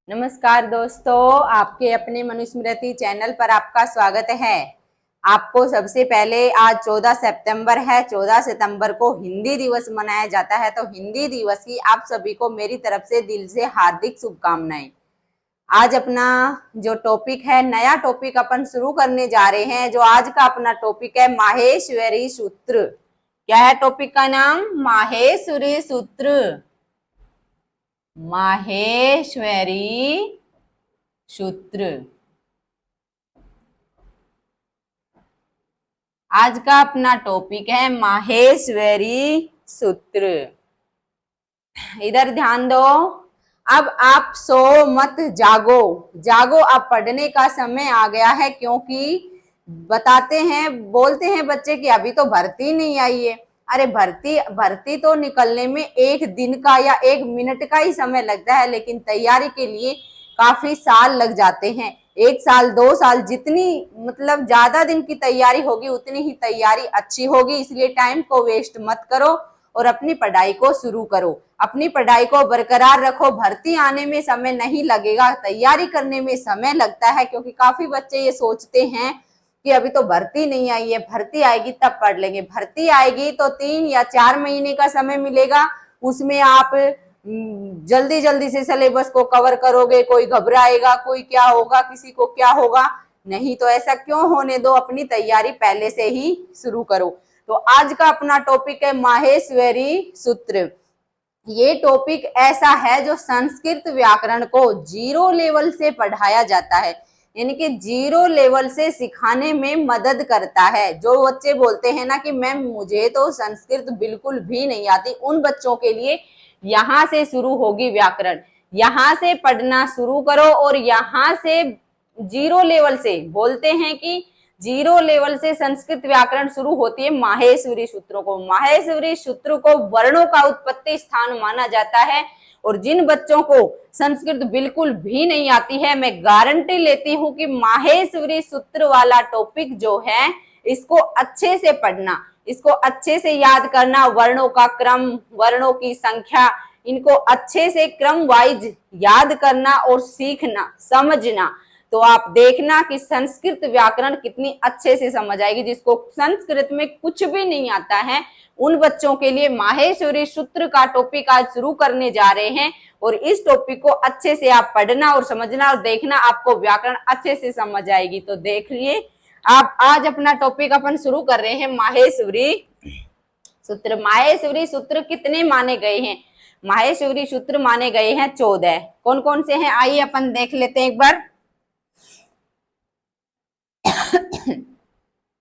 नमस्कार दोस्तों, आपके अपने मनुस्मृति चैनल पर आपका स्वागत है। आपको सबसे पहले आज 14 सितंबर है। 14 सितंबर को हिंदी दिवस मनाया जाता है, तो हिंदी दिवस की आप सभी को मेरी तरफ से दिल से हार्दिक शुभकामनाएं। आज अपना जो टॉपिक है, नया टॉपिक अपन शुरू करने जा रहे हैं। जो आज का अपना टॉपिक है माहेश्वरी सूत्र। क्या है टॉपिक का नाम? माहेश्वरी सूत्र। माहेश्वरी सूत्र आज का अपना टॉपिक है माहेश्वरी सूत्र। इधर ध्यान दो। अब आप सो मत जागो, जागो, अब पढ़ने का समय आ गया है। क्योंकि बताते हैं, बोलते हैं बच्चे कि अभी तो भर्ती नहीं आई है। अरे भर्ती तो निकलने में एक दिन का या एक मिनट का ही समय लगता है, लेकिन तैयारी के लिए काफी साल लग जाते हैं। 1 साल 2 साल, जितनी मतलब ज्यादा दिन की तैयारी होगी उतनी ही तैयारी अच्छी होगी। इसलिए टाइम को वेस्ट मत करो और अपनी पढ़ाई को शुरू करो। अपनी पढ़ाई को बरकरार रखो। भर्ती आने में समय नहीं लगेगा, तैयारी करने में समय लगता है। क्योंकि काफी बच्चे ये सोचते हैं कि अभी तो भर्ती नहीं आई है, भर्ती आएगी तब पढ़ लेंगे। भर्ती आएगी तो 3 या 4 महीने का समय मिलेगा, उसमें आप जल्दी जल्दी से सिलेबस को कवर करोगे। कोई घबराएगा, कोई क्या होगा, किसी को क्या होगा, नहीं तो ऐसा क्यों होने दो। अपनी तैयारी पहले से ही शुरू करो। तो आज का अपना टॉपिक है माहेश्वरी सूत्र। ये टॉपिक ऐसा है जो संस्कृत व्याकरण को 0 लेवल से पढ़ाया जाता है, यानी कि 0 लेवल से सिखाने में मदद करता है। जो बच्चे बोलते हैं ना कि मैम मुझे तो संस्कृत बिल्कुल भी नहीं आती, उन बच्चों के लिए यहां से शुरू होगी व्याकरण। यहां से पढ़ना शुरू करो और यहां से 0 लेवल से, बोलते हैं कि 0 लेवल से संस्कृत व्याकरण शुरू होती है माहेश्वरी सूत्रों को। माहेश्वरी सूत्र को वर्णों का उत्पत्ति स्थान माना जाता है। और जिन बच्चों को संस्कृत बिल्कुल भी नहीं आती है, मैं गारंटी लेती हूं कि माहेश्वरी सूत्र वाला टॉपिक जो है इसको अच्छे से पढ़ना, इसको अच्छे से याद करना। वर्णों का क्रम, वर्णों की संख्या, इनको अच्छे से क्रम वाइज याद करना और सीखना, समझना। तो आप देखना कि संस्कृत व्याकरण कितनी अच्छे से समझ आएगी। जिसको संस्कृत में कुछ भी नहीं आता है, उन बच्चों के लिए माहेश्वरी सूत्र का टॉपिक आज शुरू करने जा रहे हैं। और इस टॉपिक को अच्छे से आप पढ़ना और समझना और देखना, आपको व्याकरण अच्छे से समझ आएगी। तो देखिए, आप आज अपना टॉपिक अपन शुरू कर रहे हैं माहेश्वरी सूत्र। माहेश्वरी सूत्र कितने माने गए हैं? माहेश्वरी सूत्र माने गए हैं 14। कौन कौन से हैं, आइए अपन देख लेते हैं एक बार।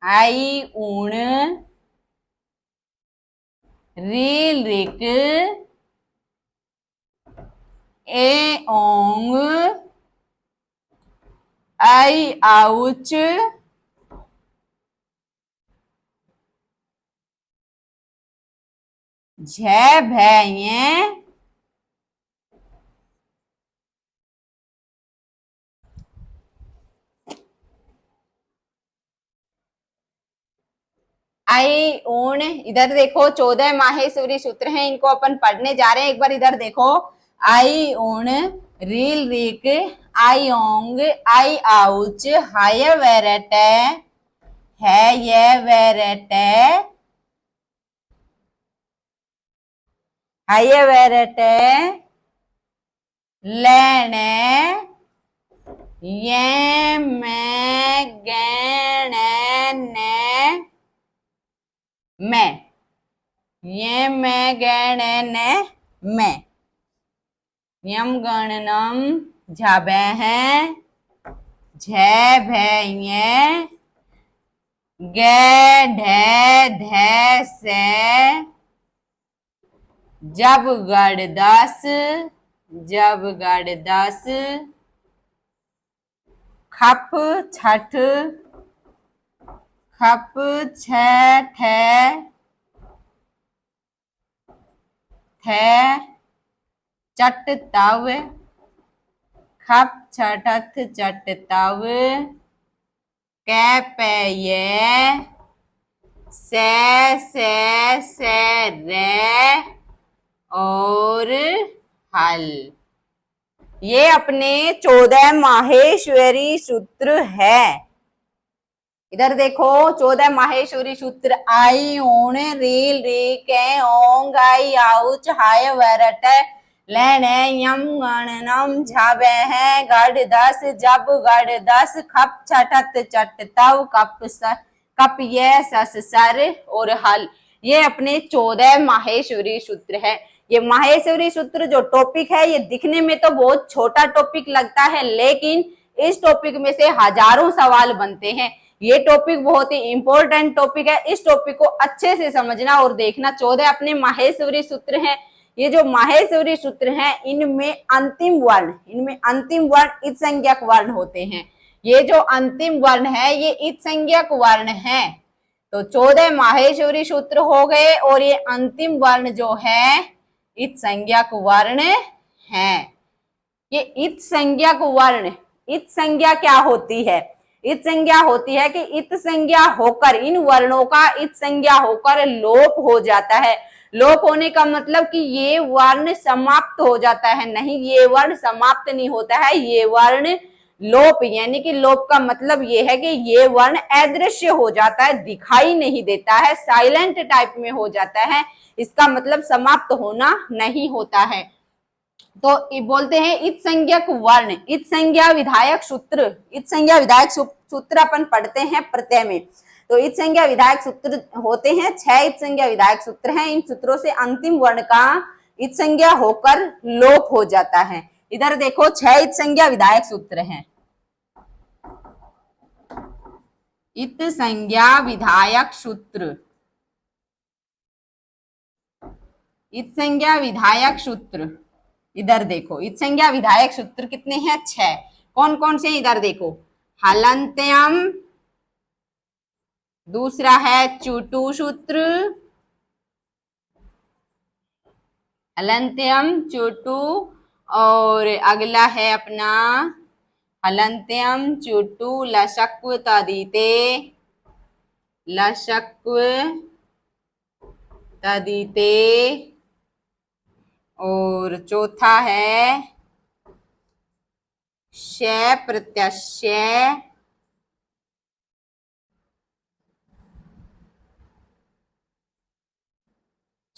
आई ऊण, रील रिक, ए ओंग, आई आउच, झ भैये, आई ऊण। इधर देखो 14 माहेश्वरी सूत्र हैं, इनको अपन पढ़ने जा रहे हैं। एक बार इधर देखो। आई ऊण, रील रिक, आई ओंग, आई आउच, हाय वेरेट, है ये वेरेट, हाय वेरेट, लेने, ये मैं गैने ने मैं, ये मैं गणने मैं, यम गणनम झाबे हैं, झे भैये, गे ढे धे से, जब गढ़ 10, जब गढ़ 10, खप छठ, खप छ ठे, थे चट तव, खप छठथ चट तव, कै पे ये, से रे और हल। ये अपने 14 माहेश्वरी सूत्र है। इधर देखो 14 माहेश्वरी सूत्र आई ऊण रील री के ओंग आई आउच हाय वरट लेने यम गणनम झाबे है गढ़ 10 जब गढ़ 10 खप छठत चट तव कप ये सस सर और हल। ये अपने 14 माहेश्वरी सूत्र है। ये माहेश्वरी सूत्र जो टॉपिक है ये दिखने में तो बहुत छोटा टॉपिक लगता है, लेकिन इस टॉपिक में से हजारों सवाल बनते हैं। ये टॉपिक बहुत ही इंपॉर्टेंट टॉपिक है। इस टॉपिक को अच्छे से समझना और देखना। 14 अपने माहेश्वरी सूत्र हैं। ये जो माहेश्वरी सूत्र हैं इनमें अंतिम वर्ण इत् संज्ञक वर्ण होते हैं। ये जो अंतिम वर्ण है ये इत् संज्ञक वर्ण है। तो 14 माहेश्वरी सूत्र हो गए और ये अंतिम वर्ण जो है इत् संज्ञक वर्ण है। ये इत् संज्ञक वर्ण, इत् संज्ञा क्या होती है? इत् संज्ञा होती है कि इत् संज्ञा होकर इन वर्णों का इत् संज्ञा होकर लोप हो जाता है। लोप होने का मतलब कि ये वर्ण समाप्त हो जाता है। नहीं, ये वर्ण समाप्त नहीं होता है, ये वर्ण लोप, यानी कि लोप का मतलब ये है कि ये वर्ण अदृश्य हो जाता है, दिखाई नहीं देता है, साइलेंट टाइप में हो जाता है। इसका मतलब समाप्त होना नहीं होता है। तो बोलते हैं इत संज्ञक वर्ण, इत संज्ञा विधायक सूत्र। इत संज्ञा विधायक सूत्र अपन पढ़ते हैं प्रत्यय में। तो इत संज्ञा विधायक सूत्र होते हैं 6 इत संज्ञा विधायक सूत्र हैं। इन सूत्रों से अंतिम वर्ण का इत संज्ञा होकर लोप हो जाता है। इधर देखो 6 इत संज्ञा विधायक सूत्र हैं। इत संज्ञा विधायक सूत्र, इत संज्ञा विधायक सूत्र। इधर देखो इत संज्ञा विधायक सूत्र कितने हैं? 6। कौन कौन से? इधर देखो हलंत्यम, दूसरा है चुटु सूत्र, हलंत्यम चुटु, और अगला है अपना हलंत्यम चुटु लशक्व तदिते, लशक्व तदिते, और चौथा है शय प्रत्यय,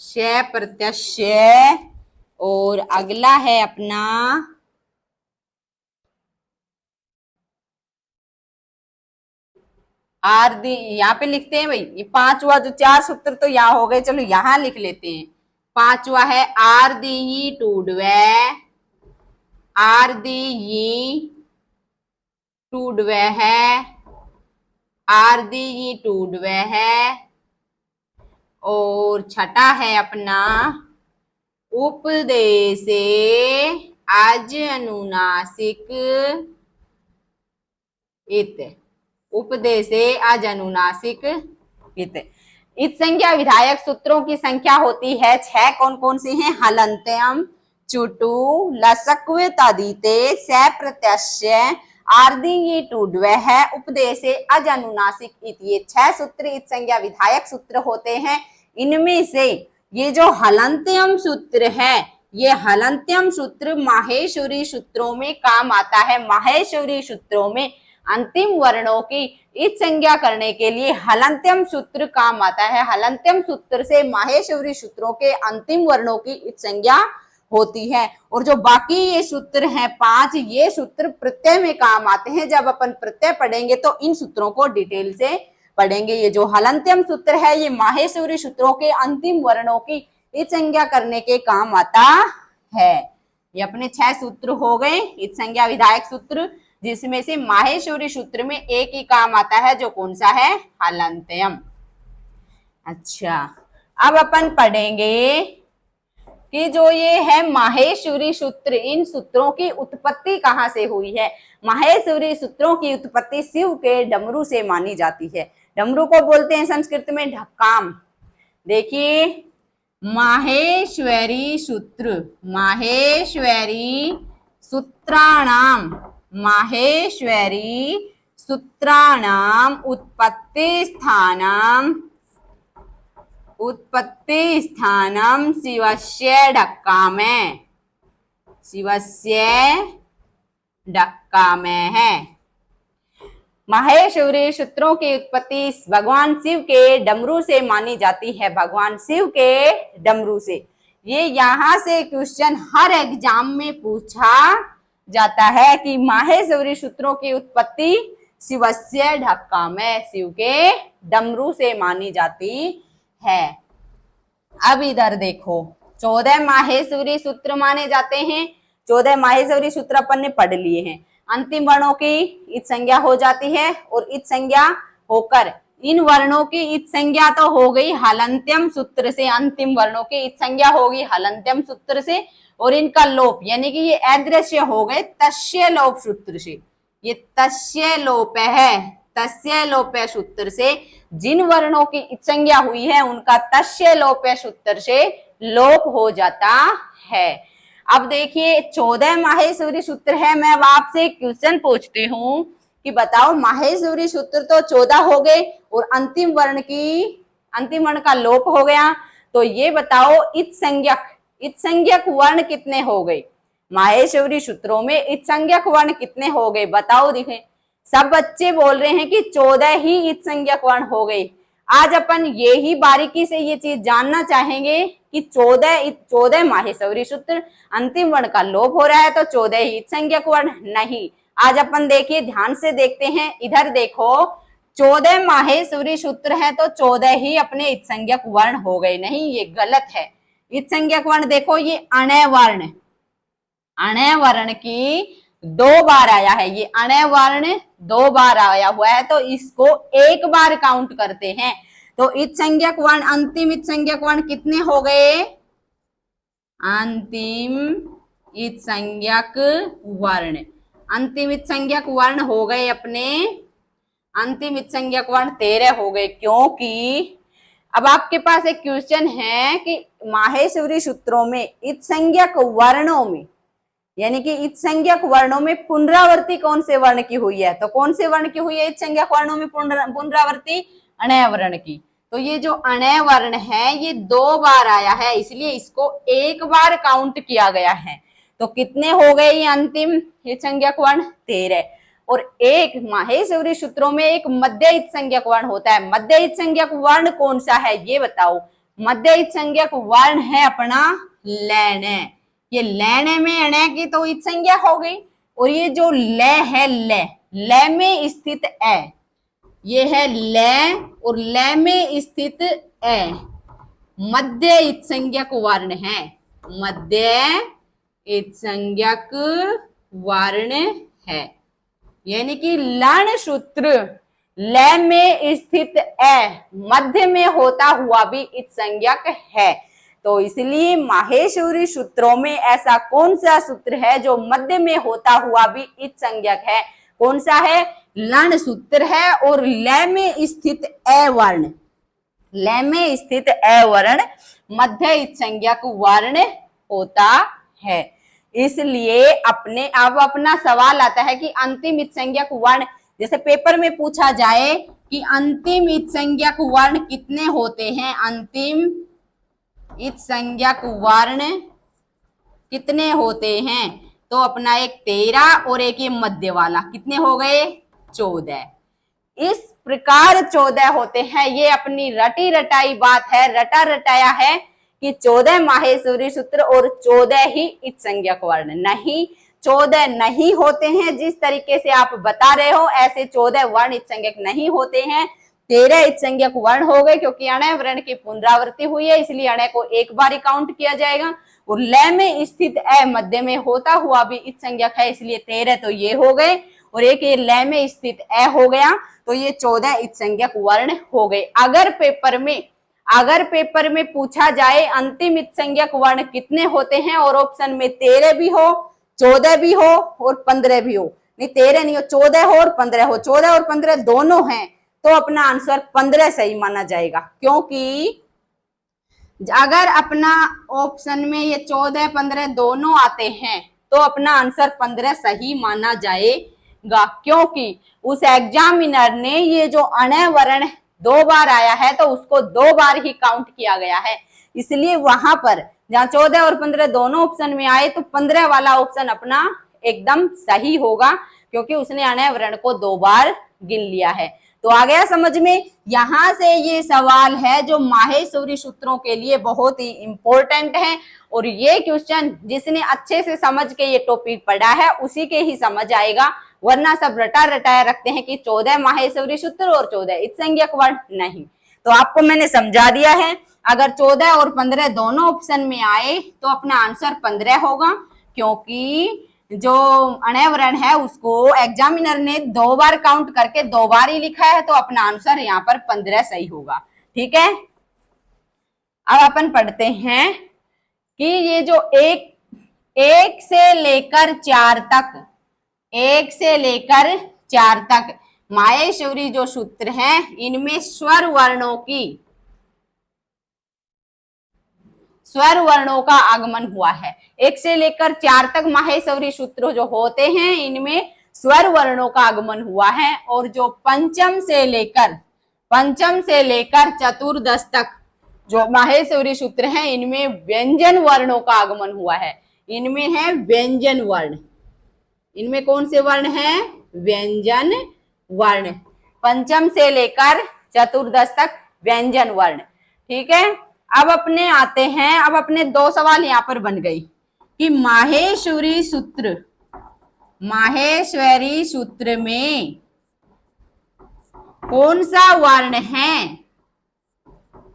शय प्रत्यय, और अगला है अपना आरदी। यहाँ पे लिखते हैं भाई, ये पांचवा जो 4 सूत्र तो यहाँ हो गए, चलो यहाँ लिख लेते हैं। पांचवा है आरदी टूडवे, आरदी टूडवे है, आरदी टूडवे है, और छठा है अपना उपदेशे आज अनुनासिक इत, उपदेशे आज अनुनासिक इत। इत संज्ञा विधायक सूत्रों की संख्या होती है 6। कौन कौन से हैं? हलंत्यम चुटु लसक्व तदिते स प्रत्यय आर्दी टूडवे है उपदेशे अज अनुनासिक इत। ये 6 सूत्र इत संज्ञा विधायक सूत्र होते हैं। इनमें से ये जो हलंत्यम सूत्र है, ये हलंत्यम सूत्र माहेश्वरी सूत्रों में काम आता है। माहेश्वरी सूत्रों में अंतिम वर्णों की इत संज्ञा करने के लिए हलंत्यम सूत्र काम आता है। हलंत्यम सूत्र से माहेश्वरी सूत्रों के अंतिम वर्णों की इत संज्ञा होती है। और जो बाकी ये सूत्र हैं 5, ये सूत्र प्रत्यय में काम आते हैं। जब अपन प्रत्यय पढ़ेंगे तो इन सूत्रों को डिटेल से पढ़ेंगे। ये जो हलंत्यम सूत्र है ये माहेश्वरी सूत्रों के अंतिम वर्णों की इत संज्ञा करने के काम आता है। ये अपने 6 सूत्र हो गए इत संज्ञा विधायक सूत्र, जिसमें से माहेश्वरी सूत्र में एक ही काम आता है, जो कौन सा है? हलंत्यम। अच्छा, अब अपन पढ़ेंगे कि जो ये है माहेश्वरी सूत्र, इन सूत्रों की उत्पत्ति कहाँ से हुई है। माहेश्वरी सूत्रों की उत्पत्ति शिव के डमरू से मानी जाती है। डमरू को बोलते हैं संस्कृत में ढक्काम। देखिए माहेश्वरी सूत्र, माहेश्वरी सूत्राणाम, माहेश्वरी सूत्राणाम उत्पत्ति स्थानम शिवस्य ढक्कामे, शिवस्य ढक्का में है। माहेश्वरी सूत्रों की उत्पत्ति भगवान शिव के डमरू से मानी जाती है, भगवान शिव के डमरू से। ये यहाँ से क्वेश्चन हर एग्जाम में पूछा जाता है कि माहेश्वरी सूत्रों की उत्पत्ति शिवस्य ढक्का में, शिव के डमरू से मानी जाती है। अब इधर देखो, 14 माहेश्वरी सूत्र माने जाते हैं। 14 माहेश्वरी सूत्र अपन ने पढ़ लिए हैं। अंतिम वर्णों की इत संज्ञा हो जाती है और इत संज्ञा होकर इन वर्णों की इत संज्ञा तो हो गई हलंत्यम सूत्र से, अंतिम वर्णों की इत संज्ञा होगी हलंत्यम सूत्र से, और इनका लोप यानी कि ये अदृश्य हो गए तस्य लोप सूत्र से। ये तस्य लोप है, तस्य लोप सूत्र से जिन वर्णों की इत संज्ञा हुई है उनका तस्य लोप सूत्र से लोप हो जाता है। अब देखिए 14 माहेश्वरी सूत्र है। मैं अब आपसे क्वेश्चन पूछती हूँ कि बताओ, माहेश्वरी सूत्र तो 14 हो गए और अंतिम वर्ण का लोप हो गया, तो ये बताओ इत संज्ञक वर्ण कितने हो गए? माहेश्वरी सूत्रों में इत संज्ञक वर्ण कितने हो गए बताओ। दिखे सब बच्चे बोल रहे हैं कि 14 ही इत संज्ञक वर्ण हो गए। आज अपन ये ही बारीकी से ये चीज जानना चाहेंगे कि 14 माहेश्वरी सूत्र, अंतिम वर्ण का लोप हो रहा है तो 14 ही इत संज्ञक वर्ण नहीं। आज अपन देखिए, ध्यान से देखते हैं, इधर देखो 14 माहेश्वरी सूत्र है तो 14 ही अपने इत संज्ञक वर्ण हो गए, नहीं ये गलत है। इत संज्ञक वर्ण देखो, ये अणय वर्ण की 2 बार आया है, ये अणय वर्ण 2 बार आया हुआ है तो इसको 1 बार काउंट करते हैं। तो इत संज्ञक वर्ण, अंतिम इत संज्ञक वर्ण कितने हो गए? अंतिम इत संज्ञक वर्ण हो गए अपने, अंतिम इत संज्ञक वर्ण 13 हो गए। क्योंकि अब आपके पास एक क्वेश्चन है कि माहेश्वरी सूत्रों में इत संज्ञक वर्णों में, यानी कि इत संज्ञक वर्णों में पुनरावृत्ति कौन से वर्ण की हुई है? तो कौन से वर्ण की हुई है इत संज्ञक वर्णों में पुनरावृत्ति? अणय वर्ण की। तो ये जो अणय वर्ण है ये 2 बार आया है, इसलिए इसको 1 बार काउंट किया गया है। तो कितने हो गए ये अंतिम इत संज्ञक वर्ण? 13। और एक माहेश्वरी सूत्रों में एक मध्य इत संज्ञक वर्ण होता है। मध्य इत संज्ञक वर्ण कौन सा है ये बताओ? मध्य इत संज्ञक वर्ण है अपना लैन। ये लैन में अणय की तो इत संज्ञा हो गई, और ये जो ल है ल में स्थित ए, ये है ल और ल में स्थित ए, मध्य इत संज्ञक वर्ण है, मध्य इत संज्ञक वर्ण है। यानी कि लण सूत्र ल में स्थित ए मध्य में होता हुआ भी इत संज्ञक है। तो इसलिए माहेश्वरी सूत्रों में ऐसा कौन सा सूत्र है जो मध्य में होता हुआ भी इत संज्ञक है? कौन सा है? लण सूत्र है। और ल में स्थित ए वर्ण, ल में स्थित ए वर्ण मध्य इत संज्ञक वर्ण होता है। इसलिए अब अपना सवाल आता है कि अंतिम इत संज्ञक वर्ण, जैसे पेपर में पूछा जाए कि अंतिम इत संज्ञक वर्ण कितने होते हैं, अंतिम इत संज्ञक वर्ण कितने होते हैं? तो अपना एक 13 और एक ये मध्य वाला, कितने हो गए? 14। इस प्रकार 14 होते हैं। ये अपनी रटी रटाई बात है, रटा रटाया है कि 14 माहेश्वरी सूत्र और 14 ही इत संज्ञक वर्ण, नहीं 14 नहीं होते हैं। जिस तरीके से आप बता रहे हो ऐसे 14 वर्ण इत संज्ञक नहीं होते हैं। 13 इत संज्ञक वर्ण हो गए क्योंकि अणय वर्ण की पुनरावृत्ति हुई है, इसलिए अणय को 1 बार ही काउंट किया जाएगा। और ल में स्थित ए मध्य में होता हुआ भी इत संज्ञक है, इसलिए 13 तो ये हो गए, और एक ये ल में स्थित ए हो गया, तो ये 14 इत संज्ञक वर्ण हो गए। अगर पेपर में पूछा जाए अंतिम इत संज्ञक वर्ण कितने होते हैं और ऑप्शन में 13 भी हो, 14 भी हो और 15 भी हो, नहीं 13 नहीं हो, 14 हो और 15 हो, 14 और 15 दोनों हैं, तो अपना आंसर 15 सही माना जाएगा। क्योंकि अगर अपना ऑप्शन में ये 14 15 दोनों आते हैं तो अपना आंसर 15 सही माना जाएगा। क्योंकि उस एग्जामिनर ने ये जो अणय वर्ण 2 बार आया है तो उसको 2 बार ही काउंट किया गया है, इसलिए वहां पर जहाँ 14 और 15 दोनों ऑप्शन में आए तो 15 वाला ऑप्शन अपना एकदम सही होगा, क्योंकि उसने अणय वर्ण को 2 बार गिन लिया है। तो आ गया समझ में। यहां से ये सवाल है जो माहेश्वरी सूत्रों के लिए बहुत ही इंपॉर्टेंट है, और ये क्वेश्चन जिसने अच्छे से समझ के ये टॉपिक पढ़ा है उसी के ही समझ आएगा, वरना सब रटा रटाया रखते हैं कि 14 माहेश्वरी सूत्र और 14 इत्संज्ञक वर्ण, नहीं। तो आपको मैंने समझा दिया है, अगर 14 और 15 दोनों ऑप्शन में आए तो अपना आंसर 15 होगा, क्योंकि जो अणय वर्ण है उसको एग्जामिनर ने 2 बार काउंट करके 2 बार ही लिखा है, तो अपना आंसर यहाँ पर 15 सही होगा। ठीक है, अब अपन पढ़ते हैं कि ये जो एक से लेकर 4 तक, 1 से लेकर 4 तक माहेश्वरी जो सूत्र हैं, इनमें स्वर वर्णों का आगमन हुआ है। 1 से लेकर 4 तक माहेश्वरी सूत्र जो होते हैं इनमें स्वर वर्णों का आगमन हुआ है, और जो पंचम से लेकर चतुर्दश तक जो माहेश्वरी सूत्र हैं इनमें व्यंजन वर्णों का आगमन हुआ है। इनमें है व्यंजन वर्ण। इनमें कौन से वर्ण हैं? व्यंजन वर्ण। पंचम से लेकर चतुर्दश तक व्यंजन वर्ण। ठीक है, अब अपने आते हैं, अब अपने 2 सवाल यहां पर बन गई कि माहेश्वरी सूत्र में कौन सा वर्ण है,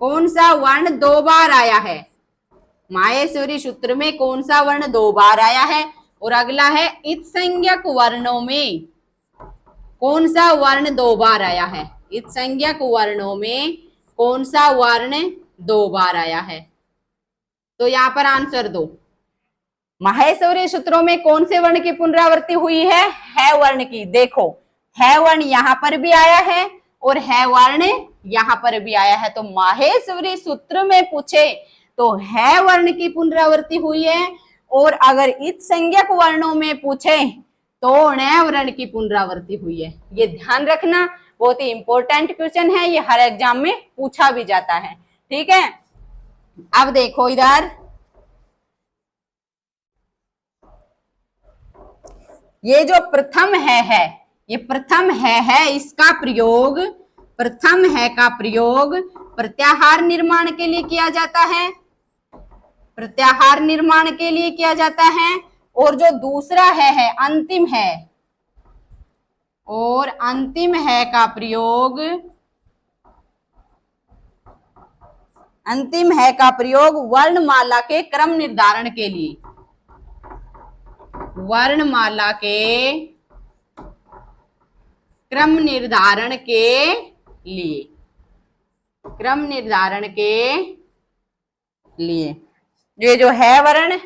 कौन सा वर्ण 2 बार आया है? माहेश्वरी सूत्र में कौन सा वर्ण 2 बार आया है? और अगला है इत्संज्ञक वर्णों में कौन सा वर्ण 2 बार आया है? इत्संज्ञक वर्णों में कौन सा वर्ण 2 बार आया है? तो यहां पर आंसर दो। माहेश्वरी सूत्रों में कौन से वर्ण की पुनरावृत्ति हुई है वर्ण की। देखो, है वर्ण यहां पर भी आया है और है वर्ण यहां पर भी आया है। तो माहेश्वरी सूत्र में पूछे तो है वर्ण की पुनरावृत्ति हुई है, और अगर इत्संज्ञक वर्णों में पूछे तो ण वर्ण की पुनरावृत्ति हुई है। ये ध्यान रखना, बहुत ही इंपॉर्टेंट क्वेश्चन है, ये हर एग्जाम में पूछा भी जाता है। ठीक है, अब देखो इधर, ये जो प्रथम है ये प्रथम है इसका प्रयोग, प्रथम है का प्रयोग प्रत्याहार निर्माण के लिए किया जाता है, प्रत्याहार निर्माण के लिए किया जाता है। और जो दूसरा है अंतिम है, और अंतिम है का प्रयोग, अंतिम है का प्रयोग वर्णमाला के क्रम निर्धारण के लिए, वर्णमाला के क्रम निर्धारण के लिए, क्रम निर्धारण के लिए। ये जो है वर्ण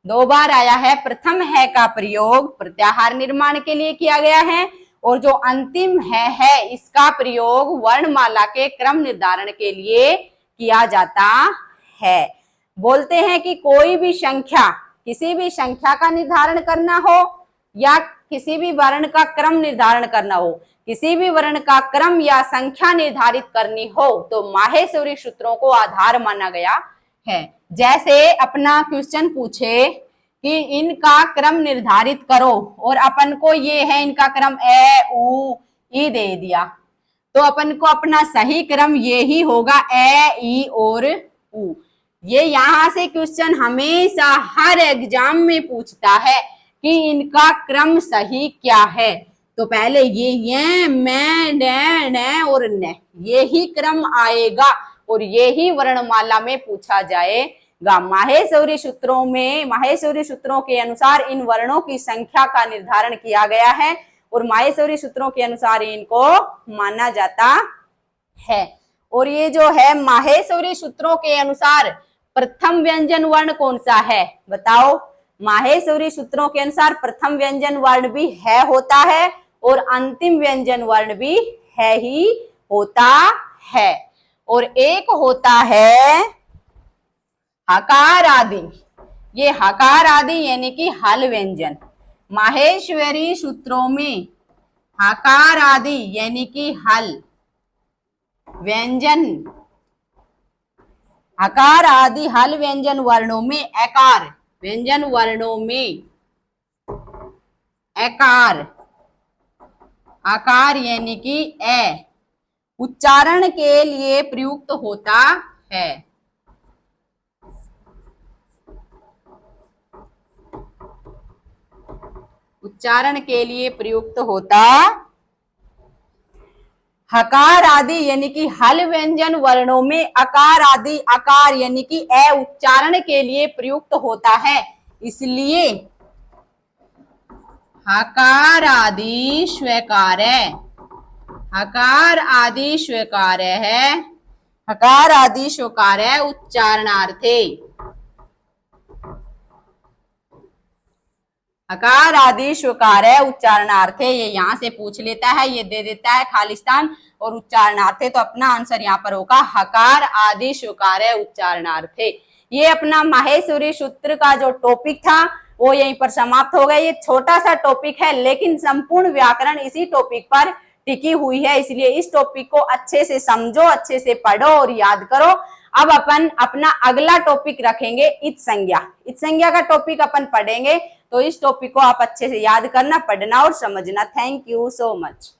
2 बार आया है, प्रथम है का प्रयोग प्रत्याहार निर्माण के लिए किया गया है, और जो अंतिम है इसका प्रयोग वर्णमाला के क्रम निर्धारण के लिए किया जाता है। बोलते हैं कि कोई भी संख्या, किसी भी संख्या का निर्धारण करना हो या किसी भी वर्ण का क्रम निर्धारण करना हो, किसी भी वर्ण का क्रम या संख्या निर्धारित करनी हो तो माहेश्वरी सूत्रों को आधार माना गया है। जैसे अपना क्वेश्चन पूछे कि इनका क्रम निर्धारित करो, और अपन को ये है इनका क्रम ए उ ई दे दिया, तो अपन को अपना सही क्रम ये ही होगा ए ई और उ। ये यहां से क्वेश्चन हमेशा हर एग्जाम में पूछता है कि इनका क्रम सही क्या है। तो पहले ये मैं न और न, ये ही क्रम आएगा और ये ही वर्णमाला में पूछा जाएगा। माहेश्वरी सूत्रों में, माहेश्वरी सूत्रों के अनुसार इन वर्णों की संख्या का निर्धारण किया गया है, और माहेश्वरी सूत्रों के अनुसार इनको माना जाता है। और ये जो है माहेश्वरी सूत्रों के अनुसार प्रथम व्यंजन वर्ण कौन सा है बताओ? माहेश्वरी सूत्रों के अनुसार प्रथम व्यंजन वर्ण भी है होता है, और अंतिम व्यंजन वर्ण भी है ही होता है, और एक होता है हकार आदि। ये हकार आदि यानी कि हल व्यंजन। माहेश्वरी सूत्रों में हकार आदि यानी कि हल व्यंजन हकार आदि हल व्यंजन वर्णों में एकार, व्यंजन वर्णों में एकार, आकार यानी कि ए उच्चारण के लिए प्रयुक्त होता है। उच्चारण के लिए प्रयुक्त होता, हकार आदि यानी कि हल व्यंजन वर्णों में अकार आदि आकार यानी कि ए उच्चारण के लिए प्रयुक्त होता है, इसलिए हकार आदि स्वीकार्य, हकार आदि स्वीकार्य है, हकार आदि स्वीकार्य उच्चारणार्थे, हकार आदि स्वीकार्य उच्चारणार्थे। ये यहां से पूछ लेता है, ये दे देता है खालिस्तान, और उच्चारणार्थे तो अपना आंसर यहाँ पर होगा हकार आदि स्वीकार्य उच्चारणार्थे। ये अपना माहेश्वरी सूत्र का जो टॉपिक था वो यहीं पर समाप्त हो गया। ये छोटा सा टॉपिक है लेकिन संपूर्ण व्याकरण इसी टॉपिक पर टिकी हुई है, इसलिए इस टॉपिक को अच्छे से समझो, अच्छे से पढ़ो और याद करो। अब अपन अपना अगला टॉपिक रखेंगे इत संज्ञा। इत संज्ञा का टॉपिक अपन पढ़ेंगे, तो इस टॉपिक को आप अच्छे से याद करना, पढ़ना और समझना। Thank you so much.